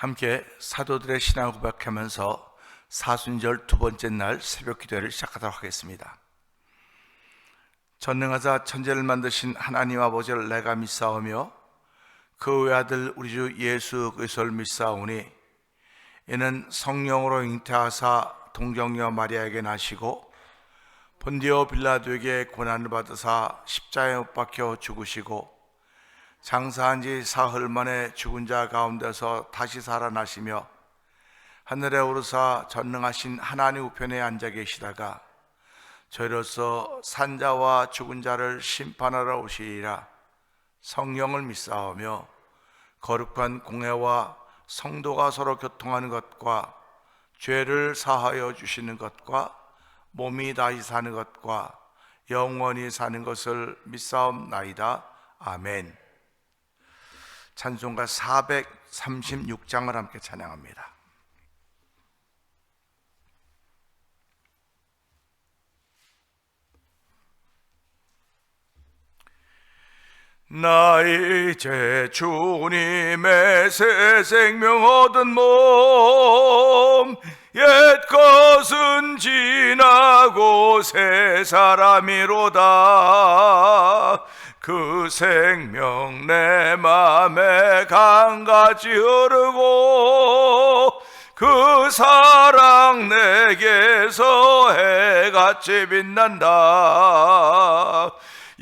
함께 사도들의 신앙을 고백하면서 사순절 두 번째 날 새벽 기도를 시작하도록 하겠습니다. 전능하사 천지를 만드신 하나님 아버지를 내가 믿사오며 그 외아들 우리 주 예수 그리스도를 믿사오니 이는 성령으로 잉태하사 동정녀 마리아에게 나시고 본디오 빌라도에게 고난을 받으사 십자가에 못 박혀 죽으시고 장사한 지 사흘 만에 죽은 자 가운데서 다시 살아나시며 하늘에 오르사 전능하신 하나님 우편에 앉아 계시다가 저희로서 산자와 죽은 자를 심판하러 오시리라. 성령을 믿사오며 거룩한 공회와 성도가 서로 교통하는 것과 죄를 사하여 주시는 것과 몸이 다시 사는 것과 영원히 사는 것을 믿사옵나이다. 아멘. 찬송가 436장을 함께 찬양합니다. 나 이제 주님의 새 생명 얻은 몸 옛것은 지나고 새 사람이로다. 그 생명 내 맘에 강같이 흐르고 그 사랑 내게서 해같이 빛난다.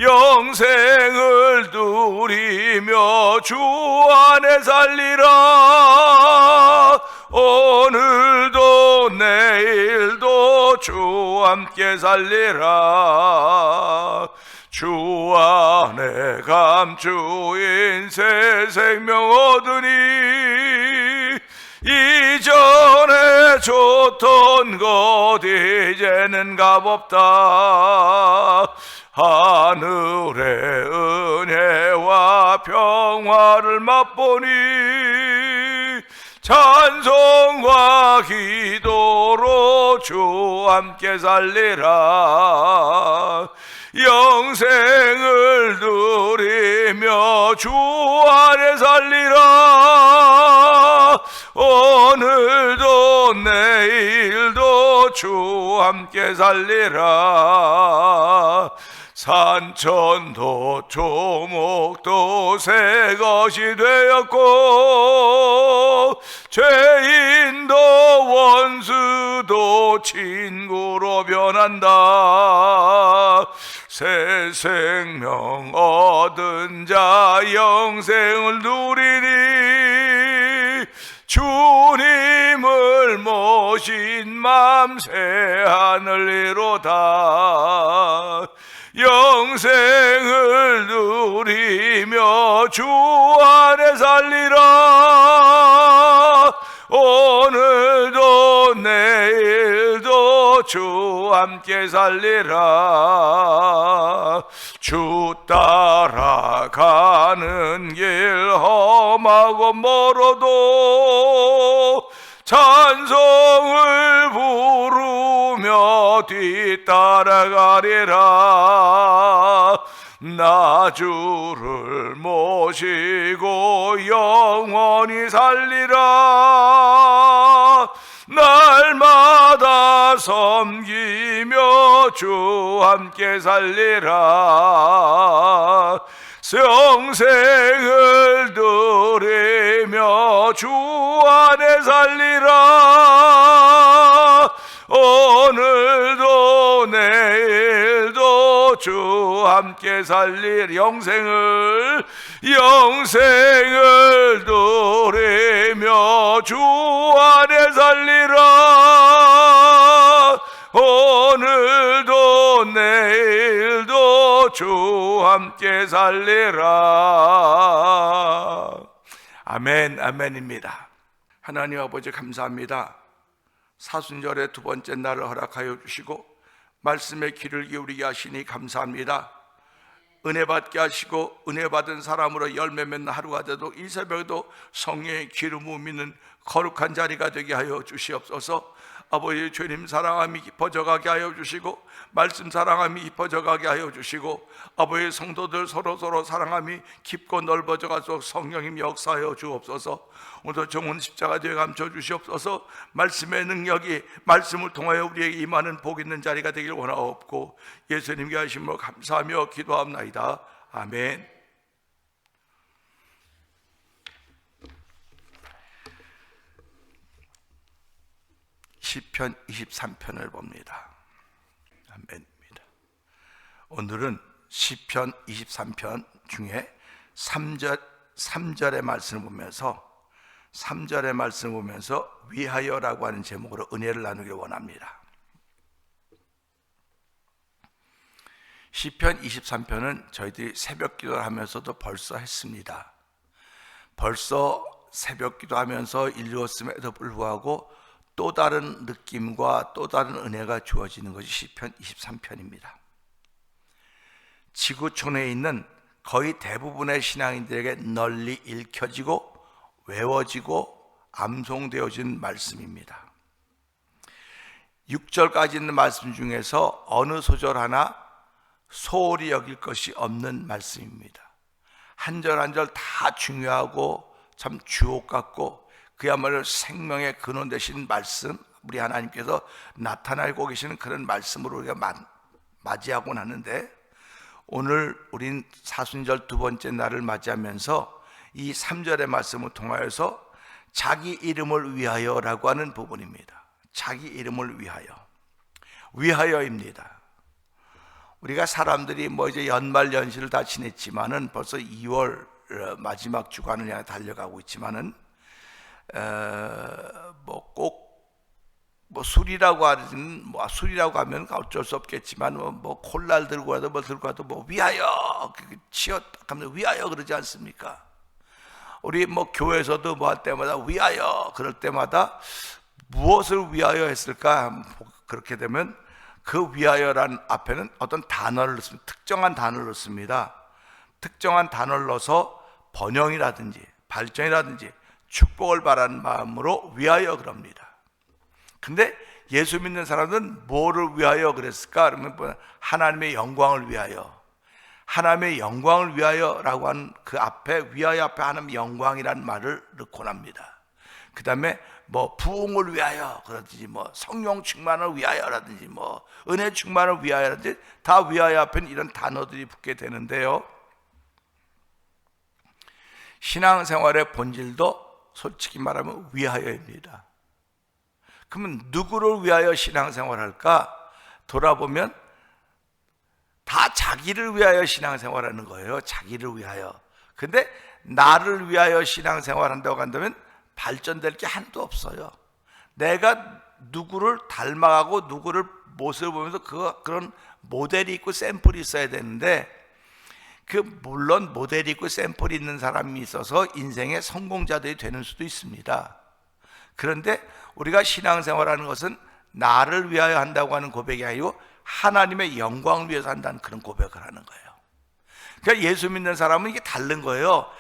영생을 누리며 주 안에 살리라. 오늘도 내일도 주 함께 살리라. 주 안에 감추인 새 생명 얻으니 이전에 좋던 것 이제는 값없다. 하늘의 은혜와 평화를 맛보니 찬송과 기도로 주 함께 살리라. 영생을 누리며 주 안에 살리라. 오늘도 내일도 주 함께 살리라. 산천도 조목도 새 것이 되었고 죄인도 원수도 친구로 변한다. 새 생명 얻은 자 영생을 누리니 주님을 모신 맘 새 하늘이로다. 영생을 누리며 주 안에 살리라. 오늘도 내일도 주 함께 살리라. 주 따라가는 길 험하고 멀어도 찬송을 부르며 뒤따라가리라. 나 주를 모시고 영원히 살리라. 날마다 섬기며 주 함께 살리라. 영생을 누리며 주 안에 살리라. 오늘도 내일도 주 함께 살릴 영생을 누리며 주 안에 살리라. 오늘도 내일도 주 함께 살리라. 아멘. 아멘입니다. 하나님 아버지 감사합니다. 사순절의 두 번째 날을 허락하여 주시고 말씀의 귀를 기울이게 하시니 감사합니다. 은혜 받게 하시고 은혜 받은 사람으로 열매 맺는 하루가 되도록 이 새벽에도 성령의 기름 부음이 있는 거룩한 자리가 되게 하여 주시옵소서. 아버지 주님 사랑함이 깊어져 가게 하여 주시고, 말씀 사랑함이 깊어져 가게 하여 주시고, 아버지 성도들 서로 사랑함이 깊고 넓어져 가서 성령님 역사하여 주옵소서. 오늘 정원 십자가 뒤에 감춰 주시옵소서. 말씀의 능력이 말씀을 통하여 우리에게 임하는 복 있는 자리가 되길 원하옵고, 예수님께 하심으로 감사하며 기도합나이다. 아멘. 시편 23편을 봅니다. 아멘입니다. 오늘은 시편 23편 중에 3절의 말씀을 보면서 3절의 말씀을 보면서 위하여라고 하는 제목으로 은혜를 나누기를 원합니다. 시편 23편은 저희들이 새벽 기도를 하면서도 벌써 했습니다. 벌써 새벽 기도하면서 읽었음에도 불구하고 또 다른 느낌과 또 다른 은혜가 주어지는 것이 시편 23편입니다. 지구촌에 있는 거의 대부분의 신앙인들에게 널리 읽혀지고 외워지고 암송되어진 말씀입니다. 6절까지 있는 말씀 중에서 어느 소절 하나 소홀히 여길 것이 없는 말씀입니다. 한 절 한 절 다 중요하고 참 주옥 같고 그야말로 생명의 근원 되신 말씀, 우리 하나님께서 나타나고 계시는 그런 말씀으로 우리가 맞이하곤 하는데, 오늘 우린 사순절 두 번째 날을 맞이하면서 이 3절의 말씀을 통하여서 자기 이름을 위하여라고 하는 부분입니다. 자기 이름을 위하여입니다. 우리가 사람들이 이제 연말 연시를 다 지냈지만은 벌써 2월 마지막 주간을 향해 달려가고 있지만은 술이라고 하면 어쩔 수 없겠지만 콜라를 들고 가도 들고 가도 위하여 하면 위하여 그러지 않습니까? 우리 교회에서도 할 때마다 위하여 그럴 때마다 무엇을 위하여 했을까? 그렇게 되면 그 위하여란 앞에는 어떤 단어를 넣습니다. 특정한 단어를 넣습니다. 특정한 단어를 넣어서 번영이라든지 발전이라든지 축복을 바라는 마음으로 위하여 그럽니다. 근데 예수 믿는 사람들은 뭐를 위하여 그랬을까? 그러면 하나님의 영광을 위하여, 하나님의 영광을 위하여라고 하는 그 앞에 위하여 앞에 하나님의 영광이라는 말을 넣곤 합니다. 그 다음에 부흥을 위하여 그러든지 성령 충만을 위하여라든지 은혜 충만을 위하여라든지 다 위하여 앞에는 이런 단어들이 붙게 되는데요, 신앙생활의 본질도 솔직히 말하면 위하여입니다. 그러면 누구를 위하여 신앙생활할까? 돌아보면 다 자기를 위하여 신앙생활하는 거예요. 자기를 위하여. 근데 나를 위하여 신앙생활한다고 한다면 발전될 게 하나도 없어요. 내가 누구를 닮아가고 누구를 모습을 보면서 그런 모델이 있고 샘플이 있어야 되는데, 물론 모델이 있고 샘플이 있는 사람이 있어서 인생의 성공자들이 되는 수도 있습니다. 그런데 우리가 신앙생활하는 것은 나를 위하여 한다고 하는 고백이 아니고 하나님의 영광을 위해서 한다는 그런 고백을 하는 거예요. 그러니까 예수 믿는 사람은 이게 다른 거예요.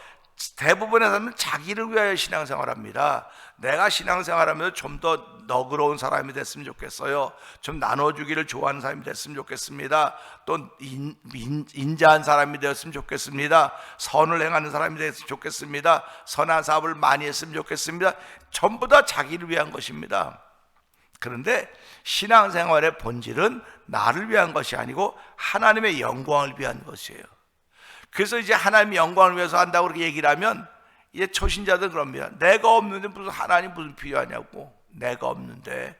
대부분의 사람은 자기를 위하여 신앙생활합니다. 내가 신앙생활하면서 좀 더 너그러운 사람이 됐으면 좋겠어요. 좀 나눠주기를 좋아하는 사람이 됐으면 좋겠습니다. 또 인자한 사람이 되었으면 좋겠습니다. 선을 행하는 사람이 되었으면 좋겠습니다. 선한 사업을 많이 했으면 좋겠습니다. 전부 다 자기를 위한 것입니다. 그런데 신앙생활의 본질은 나를 위한 것이 아니고 하나님의 영광을 위한 것이에요. 그래서 이제 하나님의 영광을 위해서 한다고 그렇게 얘기를 하면 이제 초신자들은 그럽니다. 내가 없는데 하나님 무슨 필요하냐고. 내가 없는데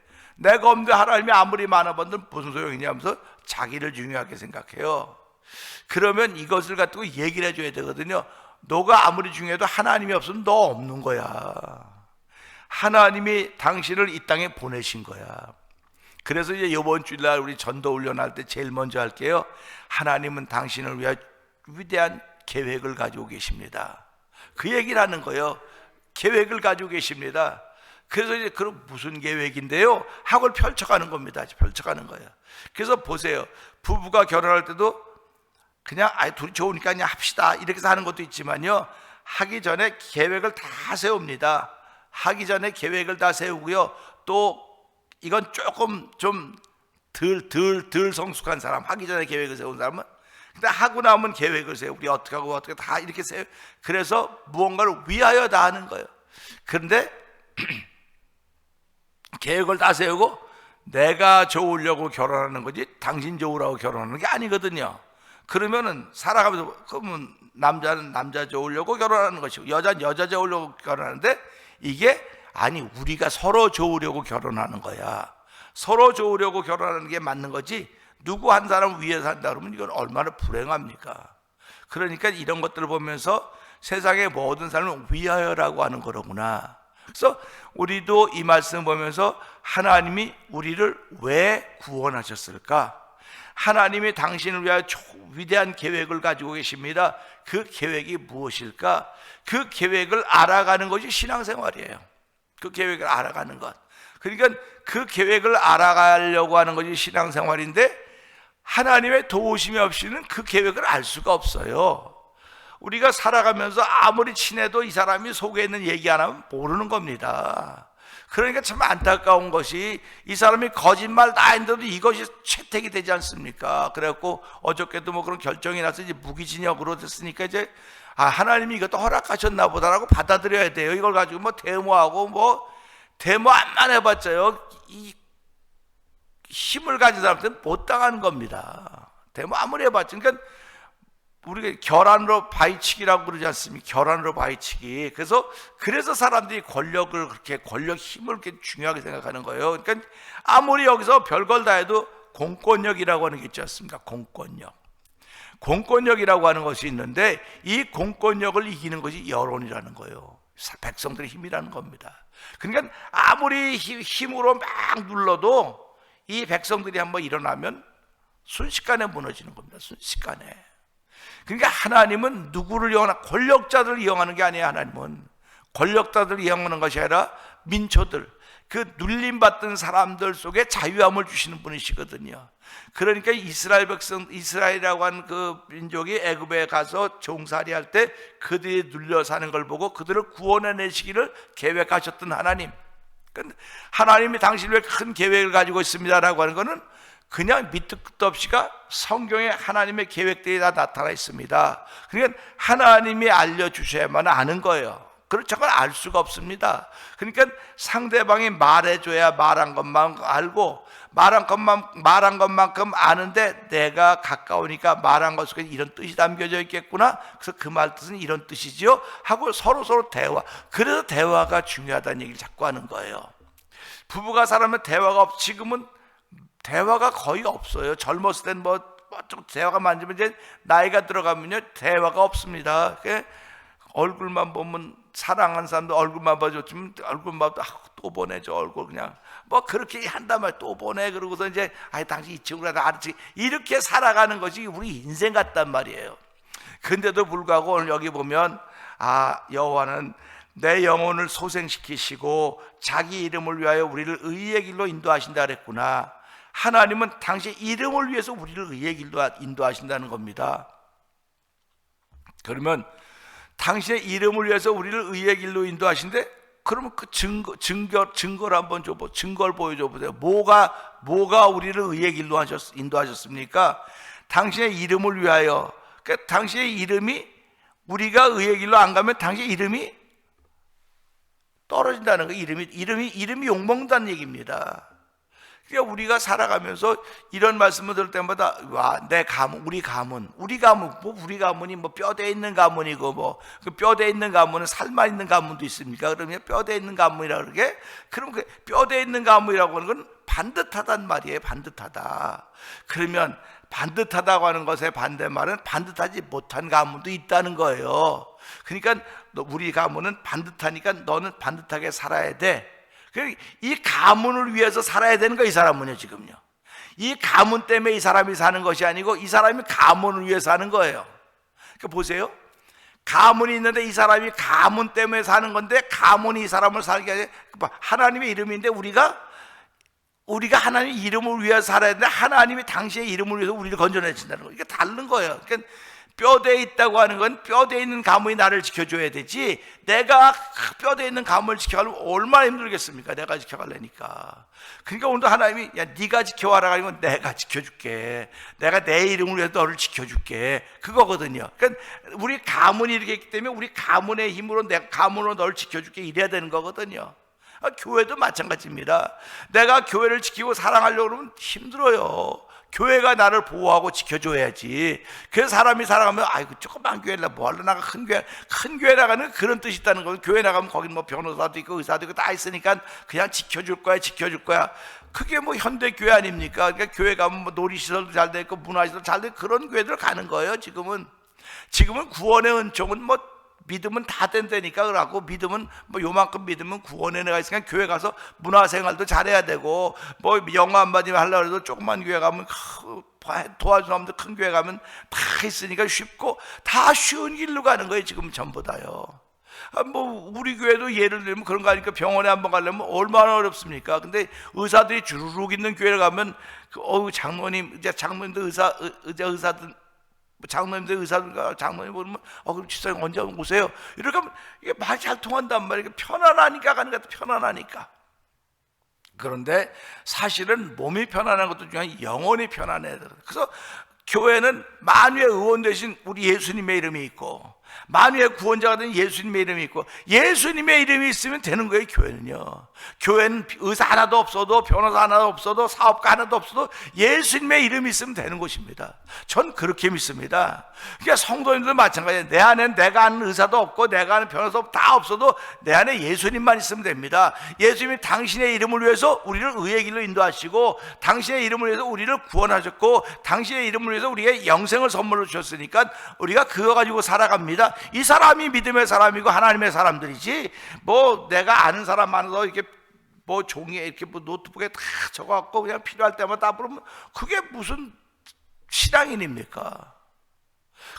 하나님이 아무리 많아본들 무슨 소용이냐 하면서 자기를 중요하게 생각해요. 그러면 이것을 가지고 얘기를 해줘야 되거든요. 너가 아무리 중요해도 하나님이 없으면 너 없는 거야. 하나님이 당신을 이 땅에 보내신 거야. 그래서 이제 이번 주일날 우리 전도 훈련할 때 제일 먼저 할게요. 하나님은 당신을 위해 위대한 계획을 가지고 계십니다. 그 얘기를 하는 거예요. 계획을 가지고 계십니다. 그래서 이제 그럼 무슨 계획인데요? 하고 펼쳐가는 겁니다. 펼쳐가는 거예요. 그래서 보세요. 부부가 결혼할 때도 그냥 둘이 좋으니까 그냥 합시다 이렇게 해서 하는 것도 있지만요, 하기 전에 계획을 다 세웁니다. 하기 전에 계획을 다 세우고요, 또 이건 조금 좀 덜 성숙한 사람, 하기 전에 계획을 세운 사람은, 근데 하고 나면 계획을 세워. 우리 어떻게 하고 어떻게 다 이렇게 세워. 그래서 무언가를 위하여 다 하는 거예요. 그런데 계획을 다 세우고 내가 좋으려고 결혼하는 거지 당신 좋으라고 결혼하는 게 아니거든요. 그러면은 살아가면서, 그러면 남자는 남자 좋으려고 결혼하는 것이고 여자는 여자 좋으려고 결혼하는데, 이게 아니, 우리가 서로 좋으려고 결혼하는 거야. 서로 좋으려고 결혼하는 게 맞는 거지, 누구 한 사람 위해서 한다 그러면 이건 얼마나 불행합니까? 그러니까 이런 것들을 보면서 세상의 모든 사람을 위하여라고 하는 거로구나. 그래서 우리도 이 말씀 보면서 하나님이 우리를 왜 구원하셨을까? 하나님이 당신을 위하여 위대한 계획을 가지고 계십니다. 그 계획이 무엇일까? 그 계획을 알아가는 것이 신앙생활이에요. 그 계획을 알아가는 것. 그러니까 그 계획을 알아가려고 하는 것이 신앙생활인데, 하나님의 도우심이 없이는 그 계획을 알 수가 없어요. 우리가 살아가면서 아무리 친해도 이 사람이 속에 있는 얘기 안 하면 모르는 겁니다. 그러니까 참 안타까운 것이, 이 사람이 거짓말 다 했는데도 이것이 채택이 되지 않습니까? 그래갖고 어저께도 뭐 그런 결정이 나서 이제 무기징역으로 됐으니까 이제 하나님이 이것도 허락하셨나 보다라고 받아들여야 돼요. 이걸 가지고 뭐 데모하고 뭐 데모 안만 해봤자요, 이 힘을 가진 사람들은 못 당하는 겁니다. 데모 아무리 해봤자. 그러니까 우리가 결안으로 바위치기라고 그러지 않습니까? 결안으로 바위치기. 그래서 사람들이 권력을 그렇게, 권력 힘을 그렇게 중요하게 생각하는 거예요. 그러니까 아무리 여기서 별걸 다 해도 공권력이라고 하는 게 있지 않습니까? 공권력이라고 하는 것이 있는데, 이 공권력을 이기는 것이 여론이라는 거예요. 백성들의 힘이라는 겁니다. 그러니까 아무리 힘으로 막 눌러도 이 백성들이 한번 일어나면 순식간에 무너지는 겁니다. 순식간에. 그러니까 하나님은 누구를 이용하나, 권력자들을 이용하는 게 아니에요. 하나님은 권력자들을 이용하는 것이 아니라 민초들, 그 눌림받던 사람들 속에 자유함을 주시는 분이시거든요. 그러니까 이스라엘 백성, 이스라엘이라고 하는 그 민족이 애굽에 가서 종살이할 때 그들이 눌려 사는 걸 보고 그들을 구원해내시기를 계획하셨던 하나님. 하나님이 당신을 위해 큰 계획을 가지고 있습니다라고 하는 것은 그냥 밑도 끝도 없이가 성경에 하나님의 계획들이 다 나타나 있습니다. 그러니까 하나님이 알려주셔야만 아는 거예요. 그렇지 않고는 알 수가 없습니다. 그러니까 상대방이 말해줘야 말한 것만 알고, 말한 것만큼 아는데 내가 가까우니까 말한 것 속에 이런 뜻이 담겨져 있겠구나, 그래서 그 말 뜻은 이런 뜻이지요 하고 서로 대화. 그래서 대화가 중요하다는 얘기를 자꾸 하는 거예요. 부부가 살아면 대화가 지금은 대화가 거의 없어요. 젊었을 땐 좀 대화가 많지만 이제 나이가 들어가면요, 대화가 없습니다. 얼굴만 보면, 사랑하는 사람도 얼굴만 봐줬지만 얼굴만 봐도 또 보내줘, 얼굴 그냥 뭐 그렇게 한단 말이야. 또 보내. 그러고서 이제 당신 이 친구라 다 알았지, 이렇게 살아가는 것이 우리 인생 같단 말이에요. 근데도 불구하고 오늘 여기 보면 여호와는 내 영혼을 소생시키시고 자기 이름을 위하여 우리를 의의 길로 인도하신다 그랬구나. 하나님은 당신의 이름을 위해서 우리를 의의 길로 인도하신다는 겁니다. 그러면 당신의 이름을 위해서 우리를 의의 길로 인도하신데, 그러면 그 증거를 한번 줘보세요. 증거를 보여줘 보세요. 뭐가 우리를 의의 길로 인도하셨습니까? 당신의 이름을 위하여. 그러니까 당신의 이름이, 우리가 의의 길로 안 가면 당신의 이름이 떨어진다는 거예요. 이름이 욕먹는다는 얘기입니다. 그러니까 우리가 살아가면서 이런 말씀을 들을 때마다 내 가문, 우리 가문이 뭐 뼈대에 있는 가문이고, 그 뼈대에 있는 가문은 살만 있는 가문도 있습니까? 그러면 뼈대에 있는 가문이라고 그러게? 그럼 그 뼈대에 있는 가문이라고 하는 건 반듯하단 말이에요. 반듯하다. 그러면 반듯하다고 하는 것의 반대말은 반듯하지 못한 가문도 있다는 거예요. 그러니까 우리 가문은 반듯하니까 너는 반듯하게 살아야 돼. 이 가문을 위해서 살아야 되는 거예요. 이 사람은요, 지금요. 이 가문 때문에 이 사람이 사는 것이 아니고 이 사람이 가문을 위해서 사는 거예요. 그러니까 보세요. 가문이 있는데 이 사람이 가문 때문에 사는 건데, 가문이 이 사람을 살게 하지. 하나님의 이름인데 우리가 하나님의 이름을 위해서 살아야 되는데, 하나님이 당신의 이름을 위해서 우리를 건져내신다는 거예요. 이게 다른 거예요. 그러니까 뼈대에 있다고 하는 건 뼈대에 있는 가문이 나를 지켜줘야 되지, 내가 뼈대에 있는 가문을 지켜가려면 얼마나 힘들겠습니까? 내가 지켜가려니까. 그러니까 오늘도 하나님이 야 네가 지켜와라 하면 내가 지켜줄게, 내가 내 이름을 위해서 너를 지켜줄게, 그거거든요. 그러니까 우리 가문이 이렇게 있기 때문에 우리 가문의 힘으로 내가 가문으로 너를 지켜줄게 이래야 되는 거거든요. 교회도 마찬가지입니다. 내가 교회를 지키고 사랑하려고 그러면 힘들어요. 교회가 나를 보호하고 지켜줘야지. 그래서 사람이 살아가면 아이고 조그만 교회 뭐하러 나가, 큰 교회 나가는 그런 뜻이 있다는 거예요. 교회 나가면 거긴 뭐 변호사도 있고 의사도 있고 다 있으니까 그냥 지켜줄 거야. 그게 뭐 현대 교회 아닙니까? 그러니까 교회 가면 뭐 놀이시설도 잘 돼 있고 문화시설도 잘 돼 있고 그런 교회들 가는 거예요. 지금은 구원의 은총은 뭐 믿으면 다 된다니까. 그러고 믿으면 뭐 요만큼 믿으면 구원의 은혜가 있으니까 교회 가서 문화생활도 잘해야 되고, 뭐 영어 한마디만 하려고 해도 조그만 교회 가면 도와주는 사람들 큰 교회 가면 다 있으니까 쉽고 다 쉬운 길로 가는 거예요. 지금 전부 다요. 뭐 우리 교회도 예를 들면 그런 거 하니까 병원에 한번 가려면 얼마나 어렵습니까? 근데 의사들이 주르륵 있는 교회를 가면 장로님, 이제 장로님들 의사들 장로님들 의사들과 장로님 보면 그럼 집사님 언제 오세요? 이렇게 하면 이게 말 잘 통한단 말이에요. 편안하니까 가는 것 같아. 편안하니까. 그런데 사실은 몸이 편안한 것도 중요한 영혼이 편안해야 돼요. 그래서 교회는 만유의 의원 대신 우리 예수님의 이름이 있고, 만유의 구원자가 된 예수님의 이름이 있고, 예수님의 이름이 있으면 되는 거예요. 교회는 의사 하나도 없어도, 변호사 하나도 없어도, 사업가 하나도 없어도 예수님의 이름이 있으면 되는 곳입니다. 전 그렇게 믿습니다. 그러니까 성도님들 마찬가지예요. 내 안에 내가 아는 의사도 없고 내가 아는 변호사 다 없어도 내 안에 예수님만 있으면 됩니다. 예수님이 당신의 이름을 위해서 우리를 의의 길로 인도하시고, 당신의 이름을 위해서 우리를 구원하셨고, 당신의 이름을 위해서 우리에게 영생을 선물로 주셨으니까 우리가 그거 가지고 살아갑니다. 이 사람이 믿음의 사람이고 하나님의 사람들이지, 뭐 내가 아는 사람 많아서 이렇게 뭐 종이에 이렇게 뭐 노트북에 다 적어갖고 그냥 필요할 때마다 다 부르면 그게 무슨 신앙인입니까?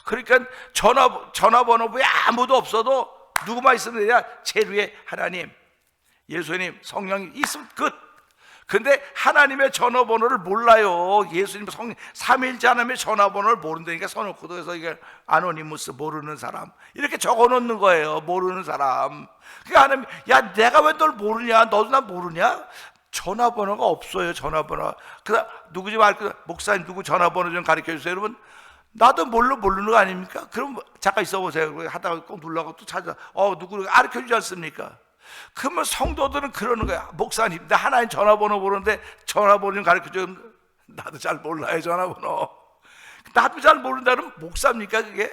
그러니까 전화번호부에 아무도 없어도 누구만 있으면 되냐? 제일 위에 하나님, 예수님, 성령이 있으면 끝. 근데 하나님의 전화번호를 몰라요. 예수님 성령 삼위일체 하나님의 전화번호를 모른다니까 써놓고도. 해서 이게 아노니무스, 모르는 사람 이렇게 적어놓는 거예요. 모르는 사람. 그러니까 하나님, 야 내가 왜 널 모르냐? 너도 나 모르냐? 전화번호가 없어요. 전화번호. 그다 누구지 말고 목사님 누구 전화번호 좀 가르쳐 주세요. 여러분 나도 모르는 거 아닙니까? 그럼 잠깐 있어 보세요. 하다가 꼭 눌러가고 또 찾아. 누구 가르쳐 주지 않습니까? 그러면 성도들은 그러는 거야. 목사님, 나 하나님 전화번호 모르는데 전화번호 좀 가르쳐 줘. 나도 잘 몰라요, 전화번호. 나도 잘 모른다면 목사입니까, 그게?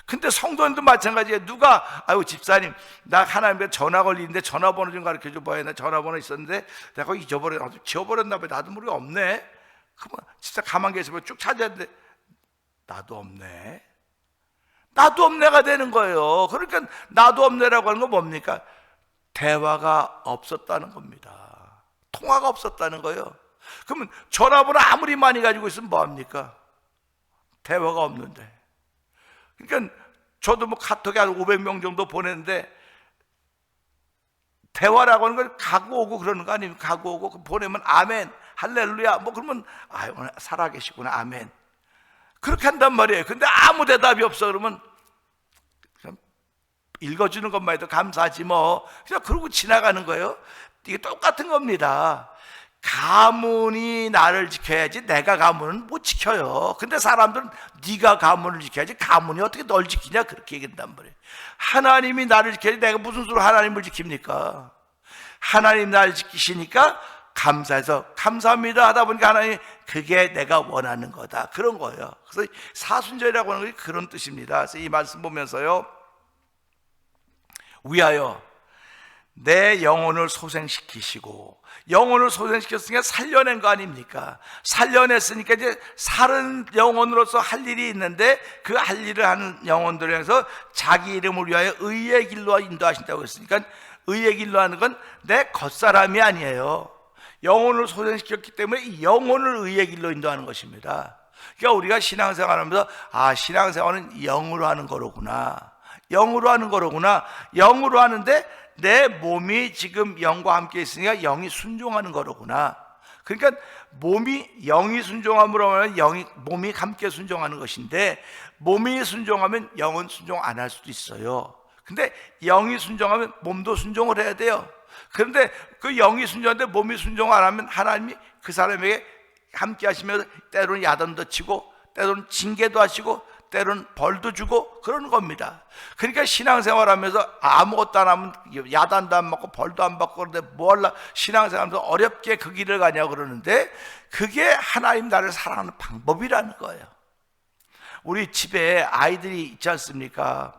근데 성도님도 마찬가지예요. 누가, 아유, 집사님, 나 하나님께 전화 걸리는데 전화번호 좀 가르쳐 줘 봐요. 나 전화번호 있었는데 내가 지워버렸나 봐요. 나도 모르게 없네. 그러면 진짜 가만 계시면 쭉 찾았는데 나도 없네. 나도 없네가 되는 거예요. 그러니까 나도 없네라고 하는 건 뭡니까? 대화가 없었다는 겁니다. 통화가 없었다는 거예요. 그러면 전화번호 아무리 많이 가지고 있으면 뭐합니까? 대화가 없는데. 그러니까 저도 뭐 카톡에 한 500명 정도 보냈는데, 대화라고 하는 걸 가고 오고 그러는 거 아닙니까? 가고 오고 보내면 아멘, 할렐루야, 뭐 그러면 오늘 살아계시구나, 아멘. 그렇게 한단 말이에요. 근데 아무 대답이 없어. 그러면 읽어주는 것만 해도 감사하지 뭐. 그냥 그러고 지나가는 거예요. 이게 똑같은 겁니다. 가문이 나를 지켜야지 내가 가문은 못 지켜요. 근데 사람들은 네가 가문을 지켜야지 가문이 어떻게 널 지키냐 그렇게 얘기한단 말이에요. 하나님이 나를 지켜야지 내가 무슨 수로 하나님을 지킵니까? 하나님 나를 지키시니까 감사해서 감사합니다 하다 보니까 하나님 그게 내가 원하는 거다, 그런 거예요. 그래서 사순절이라고 하는 게 그런 뜻입니다. 그래서 이 말씀 보면서요, 위하여 내 영혼을 소생시키시고, 영혼을 소생시켰으니까 살려낸 거 아닙니까? 살려냈으니까 이제 살은 영혼으로서 할 일이 있는데 그 할 일을 하는 영혼들을 향해서 자기 이름을 위하여 의의 길로 인도하신다고 했으니까 의의 길로 하는 건 내 겉사람이 아니에요. 영혼을 소생시켰기 때문에 이 영혼을 의의 길로 인도하는 것입니다. 그러니까 우리가 신앙생활하면서 신앙생활은 영으로 하는 거로구나, 영으로 하는 거로구나, 영으로 하는데 내 몸이 지금 영과 함께 있으니까 영이 순종하는 거로구나. 그러니까 영이 순종함으로 하면 몸이 함께 순종하는 것인데, 몸이 순종하면 영은 순종 안 할 수도 있어요. 근데 영이 순종하면 몸도 순종을 해야 돼요. 그런데 그 영이 순종하는데 몸이 순종 안 하면 하나님이 그 사람에게 함께 하시면서 때로는 야단도 치고 때로는 징계도 하시고 때로는 벌도 주고 그러는 겁니다. 그러니까 신앙생활하면서 아무것도 안 하면 야단도 안 맞고 벌도 안 받고, 그런데 뭐 할라 신앙생활하면서 어렵게 그 길을 가냐고 그러는데, 그게 하나님 나를 사랑하는 방법이라는 거예요. 우리 집에 아이들이 있지 않습니까?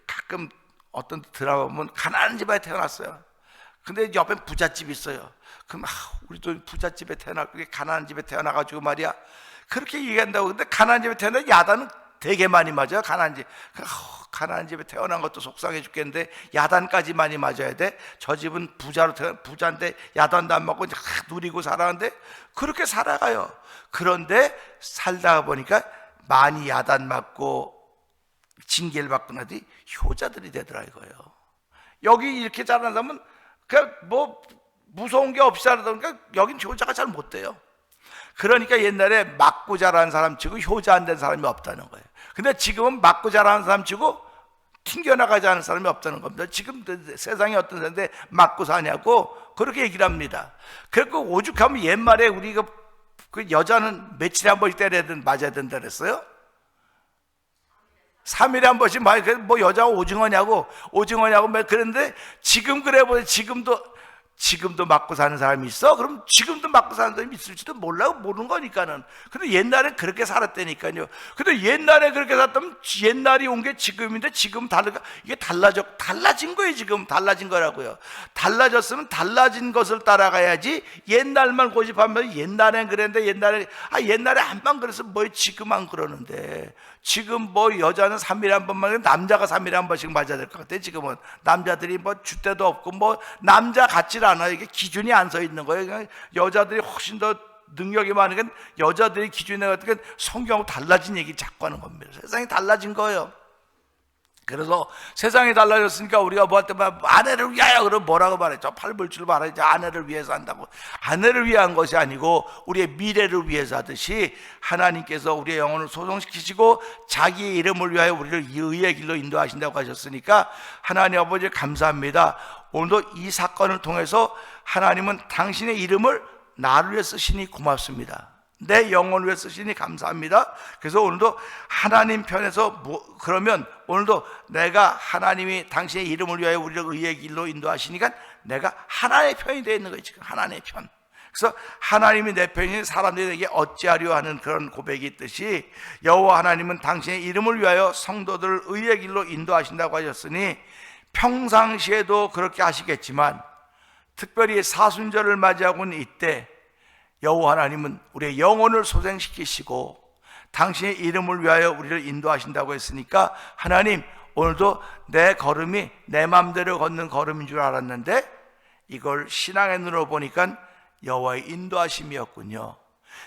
가끔 어떤 드라마 보면 가난한 집에 태어났어요. 근데 옆에 부잣집이 있어요. 그럼 우리도 부잣집에 태어났고 가난한 집에 태어나가지고 말이야, 그렇게 얘기한다고. 근데 가난한 집에 태어나 야단은 되게 많이 맞아요. 가난한 집에 태어난 것도 속상해 죽겠는데 야단까지 많이 맞아야 돼? 저 집은 부자인데 야단도 안 맞고 누리고 살아가는데 그렇게 살아가요. 그런데 살다가 보니까 많이 야단 맞고 징계를 받고 나더니 효자들이 되더라 이거예요. 여기 이렇게 자라는 사람은 그냥 뭐 무서운 게 없이 살아다 보니까 여긴 효자가 잘 못 돼요. 그러니까 옛날에 맞고 자라는 사람 치고 효자 안 된 사람이 없다는 거예요. 근데 지금은 맞고 자라는 사람 치고 튕겨나가지 않은 사람이 없다는 겁니다. 지금 세상이 어떤 데인데 맞고 사냐고 그렇게 얘기를 합니다. 그리고 오죽하면 옛말에 우리가 그 여자는 며칠에 한 번씩 때려야 맞아야 된다 그랬어요? 3일에 한 번씩 뭐 여자가 오징어냐고 그런데 지금 그래 보니 지금도 맞고 사는 사람이 있어? 그럼 지금도 맞고 사는 사람이 있을지도 모르는 거니까는. 근데 옛날엔 그렇게 살았다니까요. 근데 옛날에 그렇게 살았다면 옛날이 온 게 지금인데 지금 이게 달라진 거예요. 지금 달라진 거라고요. 달라졌으면 달라진 것을 따라가야지 옛날만 고집하면 옛날엔 그랬는데 옛날에 한번 그래서 뭐 지금 안 그러는데, 지금 뭐 여자는 3일에 한 번만, 남자가 3일에 한 번씩 맞아야 될 것 같아요. 지금은 남자들이 뭐 줏대도 없고 뭐 남자 같질 않아요. 이게 기준이 안 서 있는 거예요. 그냥 여자들이 훨씬 더 능력이 많은 건 여자들이 기준에 어떻게 성경하고 달라진 얘기 자꾸 하는 겁니다. 세상이 달라진 거예요. 그래서 세상이 달라졌으니까 우리가 뭐 할 때마다 아내를 위하여 그러면 뭐라고 말했죠? 팔불출 말하지. 아내를 위해서 한다고. 아내를 위한 것이 아니고 우리의 미래를 위해서 하듯이 하나님께서 우리의 영혼을 소성시키시고 자기의 이름을 위하여 우리를 의의 길로 인도하신다고 하셨으니까 하나님 아버지 감사합니다. 오늘도 이 사건을 통해서 하나님은 당신의 이름을 나를 위해 쓰시니 고맙습니다. 내 영혼을 위해 쓰시니 감사합니다. 그래서 오늘도 하나님 편에서 그러면 오늘도 내가 하나님이 당신의 이름을 위하여 우리를 의의 길로 인도하시니까 내가 하나님의 편이 되어 있는 거예요. 지금 하나님의 편. 그래서 하나님이 내 편인 사람들에게 어찌하려 하는 그런 고백이 있듯이 여호와 하나님은 당신의 이름을 위하여 성도들을 의의 길로 인도하신다고 하셨으니 평상시에도 그렇게 하시겠지만 특별히 사순절을 맞이하고는 이때 여호와 하나님은 우리의 영혼을 소생시키시고 당신의 이름을 위하여 우리를 인도하신다고 했으니까 하나님 오늘도 내 걸음이 내 마음대로 걷는 걸음인 줄 알았는데 이걸 신앙의 눈으로 보니까 여호와의 인도하심이었군요.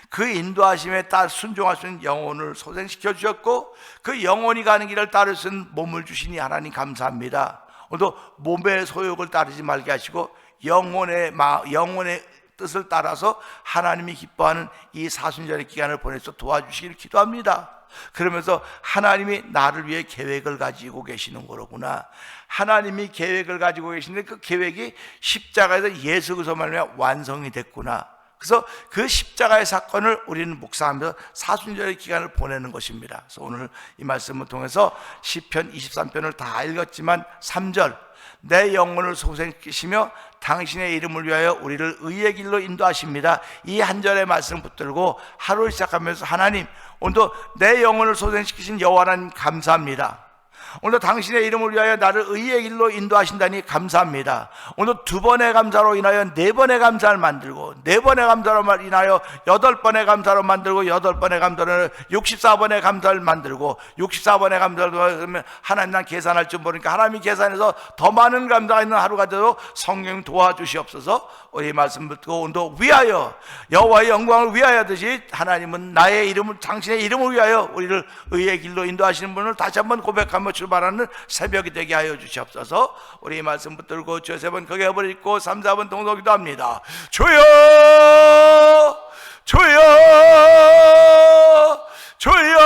그 인도하심에 따라 순종할 수 있는 영혼을 소생시켜 주셨고 그 영혼이 가는 길을 따를 수 있는 몸을 주시니 하나님 감사합니다. 오늘도 몸의 소욕을 따르지 말게 하시고 영혼의 뜻을 따라서 하나님이 기뻐하는 이 사순절의 기간을 보내서 도와주시기를 기도합니다. 그러면서 하나님이 나를 위해 계획을 가지고 계시는 거로구나. 하나님이 계획을 가지고 계시는데 그 계획이 십자가에서 예수 그리스도 말미암아 완성이 됐구나. 그래서 그 십자가의 사건을 우리는 묵상하면서 사순절의 기간을 보내는 것입니다. 그래서 오늘 이 말씀을 통해서 시편 23편을 다 읽었지만 3절 내 영혼을 소생시키시며 당신의 이름을 위하여 우리를 의의 길로 인도하십니다. 이 한 절의 말씀 붙들고 하루를 시작하면서 하나님 오늘도 내 영혼을 소생시키신 여호와 하나님 감사합니다. 오늘도 당신의 이름을 위하여 나를 의의 길로 인도하신다니 감사합니다. 오늘도 2번의 감사로 인하여 4번의 감사를 만들고 4번의 감사로 인하여 8번의 감사로 만들고 8번의 감사로 64번의 감사를 만들고 64번의 감사를 그러면 하나님 난 계산할 줄 모르니까 하나님이 계산해서 더 많은 감사가 있는 하루가 되도록 성령 도와주시옵소서. 우리 말씀 듣고 오늘도 위하여 여호와의 영광을 위하여 하듯이 하나님은 나의 이름을 당신의 이름을 위하여 우리를 의의 길로 인도하시는 분을 다시 한번 고백하며 출발하는 새벽이 되게 하여 주시옵소서. 우리 이 말씀 붙들고 주여 3번 크게 버리고 3, 4번 동독기도 합니다. 주여 주여 주여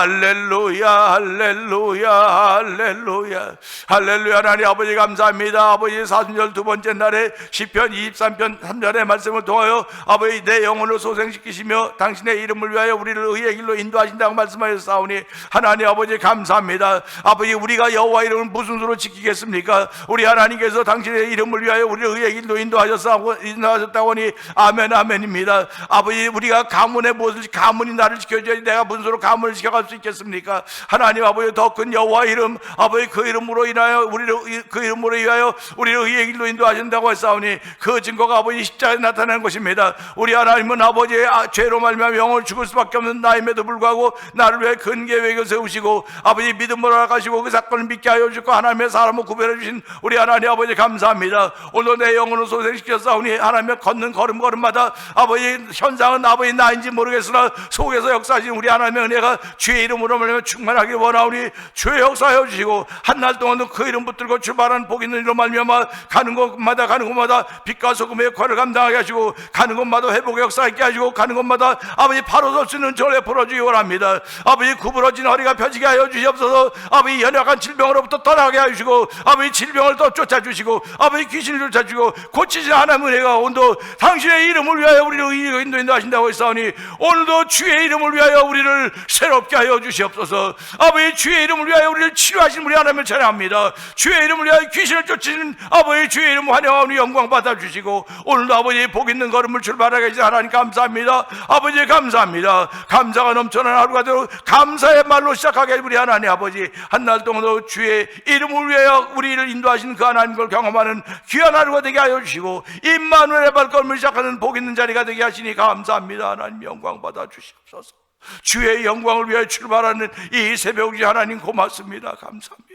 할렐루야 할렐루야 할렐루야 할렐루야. 하나님 아버지 감사합니다. 아버지 사순절 두 번째 날에 시편 23편 3절의 말씀을 통하여 아버지 내 영혼을 소생시키시며 당신의 이름을 위하여 우리를 의의 길로 인도하신다고 말씀하셨사오니 하나님 아버지 감사합니다. 아버지 우리가 여호와 이름을 무슨 수로 지키겠습니까? 우리 하나님께서 당신의 이름을 위하여 우리를 의의 길로 인도하셨다고 하니 아멘 아멘입니다. 아버지 우리가 가문의 무엇을 가문이 나를 지켜줘야지 내가 무슨 수로 가문을 지켜갈 수 있겠습니까? 하나님 아버지 더 큰 여호와 이름 아버지 그 이름으로 인하여 우리를 그 이름으로 위하여 우리를 의의 길로 인도하신다고 했사오니 그 증거가 아버지 십자가에 나타나는 것입니다. 우리 하나님은 아버지의 죄로 말미암아 영혼을 죽을 수밖에 없는 나임에도 불구하고 나를 위해 큰 계획을 세우시고 아버지 믿음으로 나가시고 그 사건을 믿게 하여 주시고 하나님의 사람을 구별해 주신 우리 하나님 아버지 감사합니다. 오늘 내 영혼을 소생시켰사오니 하나님의 걷는 걸음걸음마다 아버지 현상은 아버지 나인지 모르겠으나 속에서 역사하신 우리 하나님의 은혜가 주의 이름으로 말미암아 충만하길 원하오니 주의 역사하여 주시고 한날 동안도 그 이름 붙들고 출발하는 복 있는 일로 말미암아 가는 곳마다 빛과 소금의 역할을 감당하게 하시고 가는 곳마다 회복의 역사 있게 하시고 가는 곳마다 아버지 바로 설 수 있는 절에 풀어주기 원합니다. 아버지 구부러진 허리가 펴지게 하여 주시옵소서. 아버지 연약한 질병으로부터 떠나게 하시고 아버지 질병을 또 쫓아주시고 아버지 귀신을 쫓아주시고 고치신 하나님의 은혜가 온도 당신의 이름을 위하여 우리를 인도하신다고 했사오니 오늘도 주의 이름을 위하여 우리를 새롭게 하여 주시옵소서. 아버지 주의 이름을 위하여 우리를 치료하신 우리 하나님을 찬양합니다. 주의 이름을 위하여 귀신을 쫓으신 아버지 주의 이름 환영하오니 영광 받아주시고 오늘도 아버지 복 있는 걸음을 출발하게 해주신 하나님 감사합니다. 아버지 감사합니다. 감사가 넘쳐나는 하루가 되도록 감사의 말로 시작하게 우리 하나님 아버지 한날 동안도 주의 이름을 위하여 우리를 인도하신 그 하나님을 경험하는 귀한 하루가 되게 하여 주시고 임마누엘의 발걸음을 시작하는 복 있는 자리가 되게 하시니 감사합니다. 하나님 영광 받아주시옵소서. 주의 영광을 위하여 출발하는 이 새벽이 하나님 고맙습니다. 감사합니다.